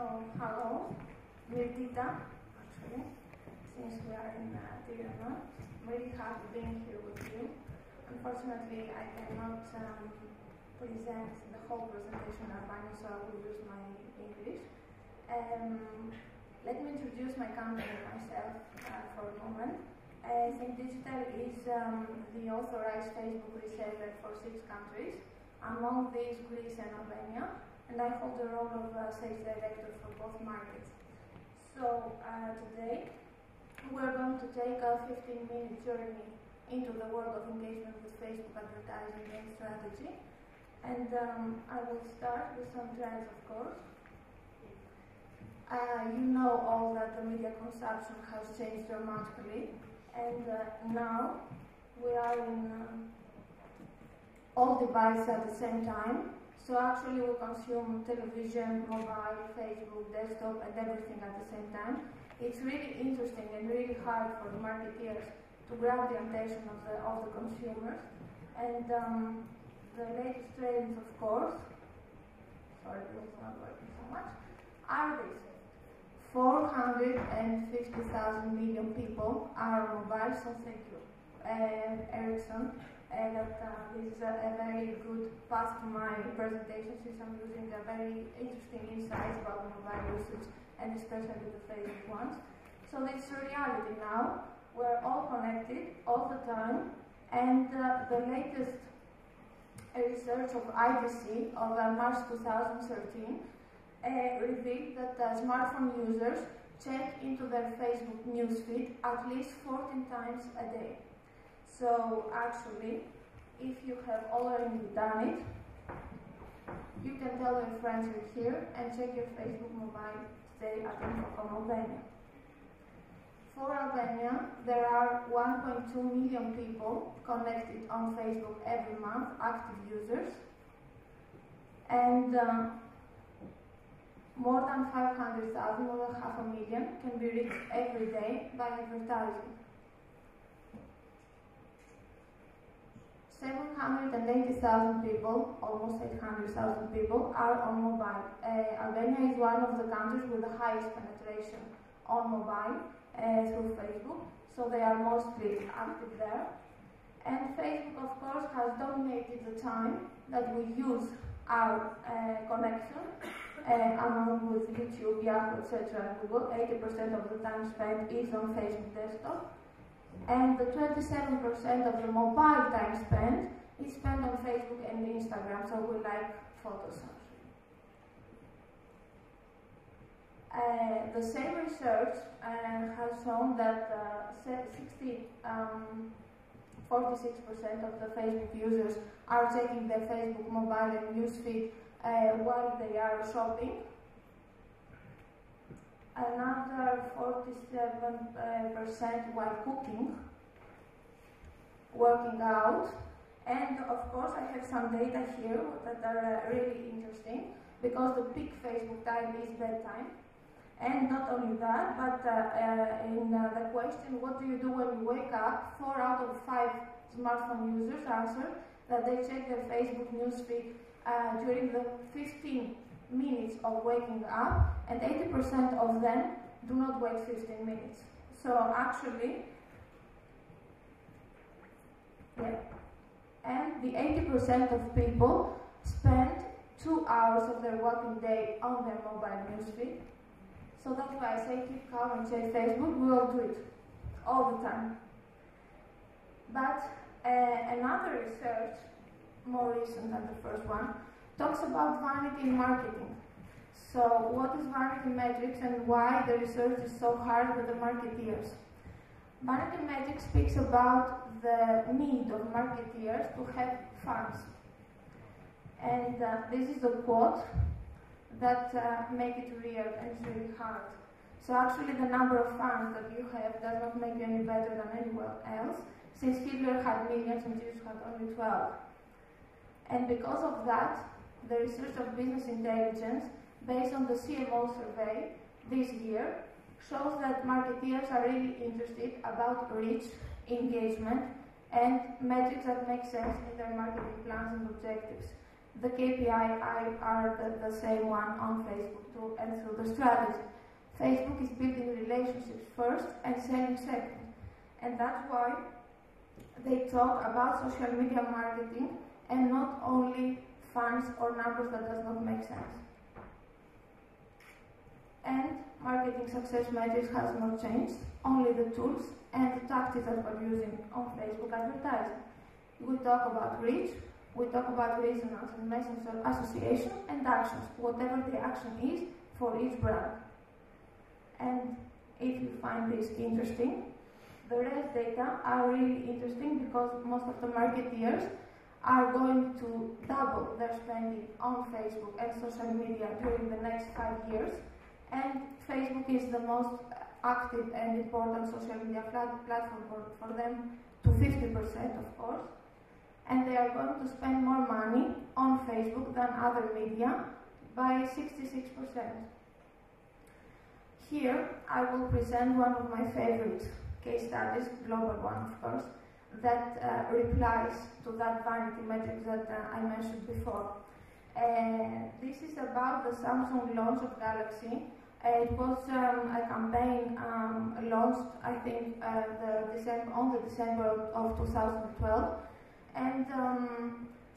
Hello, Leka, actually, since we are in Tirana. I'm really happy being here with you. Unfortunately, I cannot present the whole presentation in Albanian, so I will use my English. Let me introduce my company myself for a moment. Think Digital is the authorized Facebook reseller for 6 countries, among these Greece and Albania, and I hold the role of sales director for both markets. So today we're going to take a 15-minute journey into the world of engagement with Facebook advertising and strategy, and I will start with some trends, of course. You know all that the media consumption has changed dramatically, and now we are in all devices at the same time. So actually we consume television, mobile, Facebook, desktop, and everything at the same time. It's really interesting and really hard for the marketeers to grab the attention of the consumers. And the latest trends, of course, sorry, it's not working so much, are these. 450,000 million people are on mobile, so thank you, Ericsson. This is a very good path to my presentation, since I'm using a very interesting insights about mobile usage, and especially the Facebook ones. So this is a reality now. We're all connected all the time, and the latest research of IDC of March 2013 revealed that smartphone users check into their Facebook newsfeed at least 14 times a day. So actually, if you have already done it, you can tell your friends you're here and check your Facebook mobile today at Infocom Albania. For Albania, there are 1.2 million people connected on Facebook every month, active users, and more than 500,000, over 500,000, can be reached every day by advertising. 780,000 people, almost 800,000 people, are on mobile. Albania is one of the countries with the highest penetration on mobile through Facebook, so they are mostly active there. And Facebook, of course, has dominated the time that we use our connection, along with YouTube, Yahoo, etc. and Google. 80% of the time spent is on Facebook desktop. And the 27% of the mobile time spent is spent on Facebook and Instagram, so we like photos. The same research has shown that 46% of the Facebook users are checking their Facebook mobile and newsfeed while they are shopping. Another 47% while cooking, working out, and of course I have some data here that are really interesting, because the peak Facebook time is bedtime. And not only that, but in the question, what do you do when you wake up, 4 out of 5 smartphone users answered that they check their Facebook newsfeed during the 15 minutes of waking up, and 80% of them do not wait 15 minutes. So actually, yeah, and the 80% of people spend 2 hours of their working day on their mobile newsfeed. So that's why I say keep calm and check Facebook. We all do it all the time. But another research, more recent than the first one, talks about vanity in marketing. So what is vanity metrics and why the research is so hard with the marketeers? Vanity metrics speaks about the need of marketeers to have funds. And this is a quote that make it real, and it's really hard. So actually the number of fans that you have does not make you any better than anyone else, since Hitler had millions and Jews had only 12. And because of that, the research of business intelligence, based on the CMO survey this year, shows that marketeers are really interested about reach, engagement, and metrics that make sense in their marketing plans and objectives. The KPI are the same one on Facebook too, and through the strategy. Facebook is building relationships first and selling second. And that's why they talk about social media marketing and not only funds or numbers that does not make sense. And marketing success metrics has not changed, only the tools and the tactics that we're using on Facebook advertising. We talk about reach, we talk about resonance and message association and actions, whatever the action is for each brand. And if you find this interesting, the rest data are really interesting because most of the marketeers are going to double their spending on Facebook and social media during the next 5 years. And Facebook is the most active and important social media platform for them, to 50% of course. And they are going to spend more money on Facebook than other media by 66%. Here I will present one of my favorite case studies, global one of course, that replies to that vanity metric that I mentioned before. This is about the Samsung launch of Galaxy. It was a campaign launched, I think, on the December of 2012. And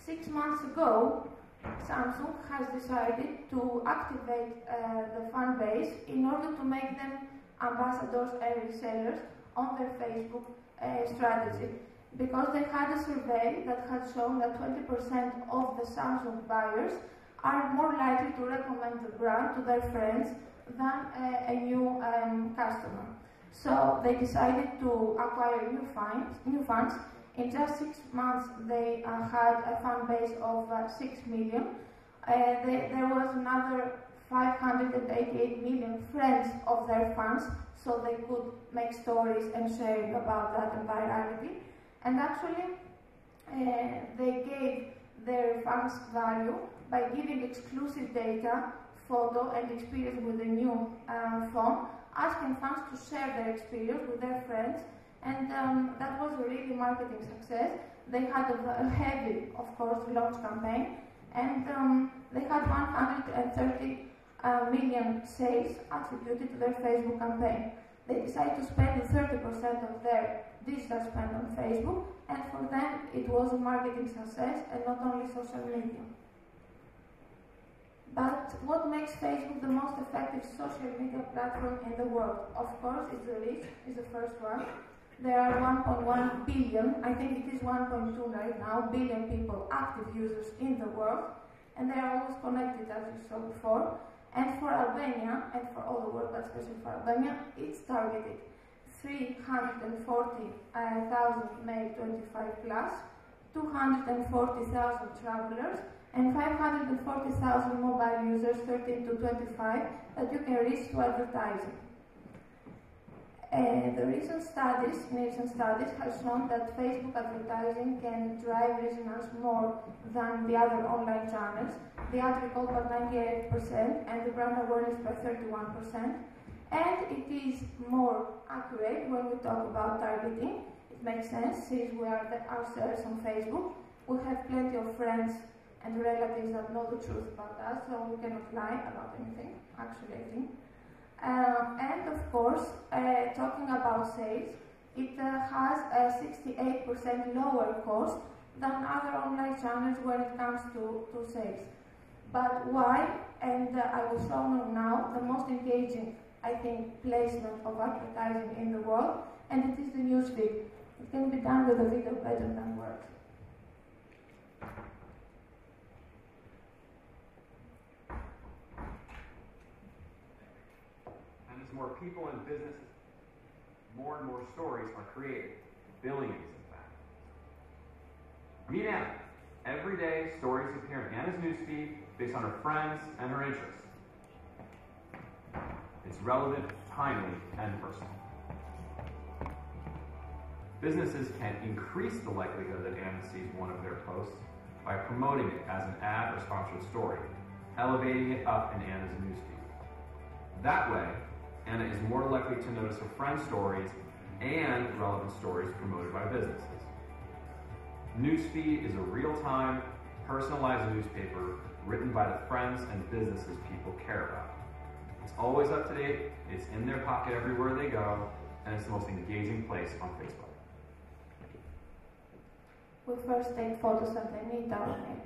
6 months ago, Samsung has decided to activate the fan base in order to make them ambassadors and resellers on their Facebook strategy. Because they had a survey that had shown that 20% of the Samsung buyers are more likely to recommend the brand to their friends than a new customer. So they decided to acquire new fans. In just 6 months, they had a fan base of 6 million. There was another 588 million friends of their fans, so they could make stories and sharing about that and virality. And actually, they gave their fans value by giving exclusive data, photo, and experience with the new phone, asking fans to share their experience with their friends. And that was a really marketing success. They had a heavy, of course, launch campaign, and they had 130 million sales attributed to their Facebook campaign. They decided to spend 30% of their digital spend on Facebook, and for them it was a marketing success and not only social media. But what makes Facebook the most effective social media platform in the world? Of course, it's the reach, is the first one. There are 1.1 billion, I think it is 1.2 right now, billion people, active users in the world, and they are always connected, as you saw before. And for Albania, and for all the world, but especially for Albania, it's targeted 340,000 male 25 plus, 240,000 travelers, and 540,000 mobile users 13 to 25 that you can reach to advertising. The recent studies have shown that Facebook advertising can drive resonance more than the other online channels. The ad recall by 98% and the brand awareness by 31%. And it is more accurate when we talk about targeting. It makes sense since we are ourselves on Facebook. We have plenty of friends and relatives that know the truth about us, so we cannot lie about anything, actually, I think. And of course, talking about sales, it has a 68% lower cost than other online channels when it comes to sales. But why? And I will show you now the most engaging, I think, placement of advertising in the world, and it is the newsfeed. It can be done with a video better than words. More people and businesses, more and more stories are created, billions in fact. Meet Anna. Every day, stories appear in Anna's newsfeed based on her friends and her interests. It's relevant, timely, and personal. Businesses can increase the likelihood that Anna sees one of their posts by promoting it as an ad or sponsored story, elevating it up in Anna's newsfeed. That way, Anna is more likely to notice her friends' stories and relevant stories promoted by businesses. Newsfeed is a real-time, personalized newspaper written by the friends and businesses people care about. It's always up to date, it's in their pocket everywhere they go, and it's the most engaging place on Facebook. We first take photos and then need our name.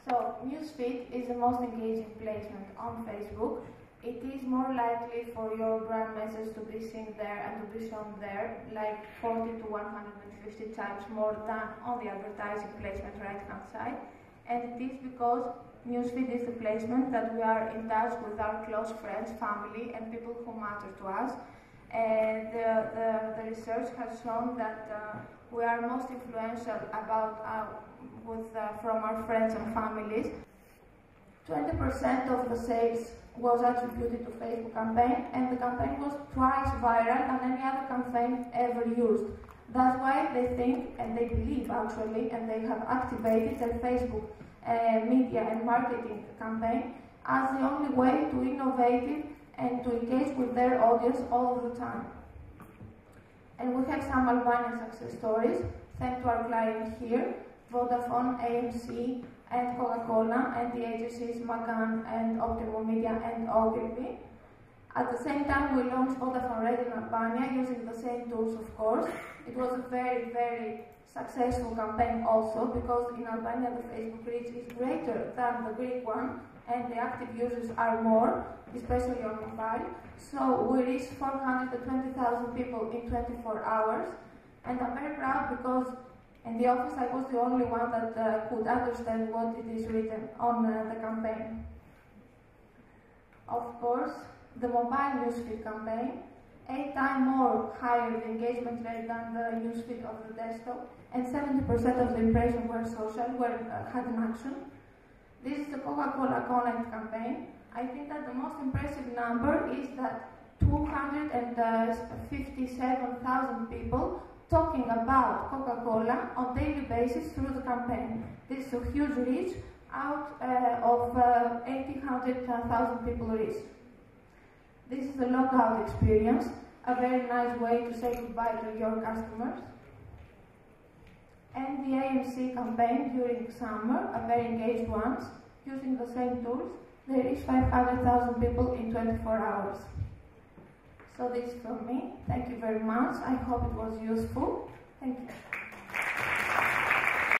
So, newsfeed is the most engaging placement on Facebook. It is more likely for your brand message to be seen there and to be shown there, like 40 to 150 times more than on the advertising placement right-hand side. And it is because newsfeed is the placement that we are in touch with our close friends, family, and people who matter to us. And the research has shown that we are most influential from our friends and families. 20% of the sales was attributed to Facebook campaign, and the campaign was twice viral than any other campaign ever used. That's why they think, and they believe actually, and they have activated their Facebook media and marketing campaign as the only way to innovate and to engage with their audience all the time. And we have some Albanian success stories, thanks to our clients here, Vodafone, AMC, and Coca-Cola, and the agencies Magan and Optimum Media and Ogilvy. At the same time, we launched Vodafone Red in Albania using the same tools, of course. It was a very, very successful campaign also, because in Albania the Facebook reach is greater than the Greek one, and the active users are more, especially on mobile. So we reached 420,000 people in 24 hours, and I'm very proud because in the office I was the only one that could understand what it is written on the campaign. Of course, the mobile newsfeed campaign, 8 times more higher the engagement rate than the newsfeed of the desktop, and 70% of the impressions were social, had an action. This is the Coca-Cola Connect campaign. I think that the most impressive number is that 257,000 people talking about Coca-Cola on daily basis through the campaign. This is a huge reach out of 800,000 people reached. This is the logout experience, a very nice way to say goodbye to your customers. And the AMC campaign during summer, a very engaged one, using the same tools. They reached 500,000 people in 24 hours. So this is from me. Thank you very much. I hope it was useful. Thank you.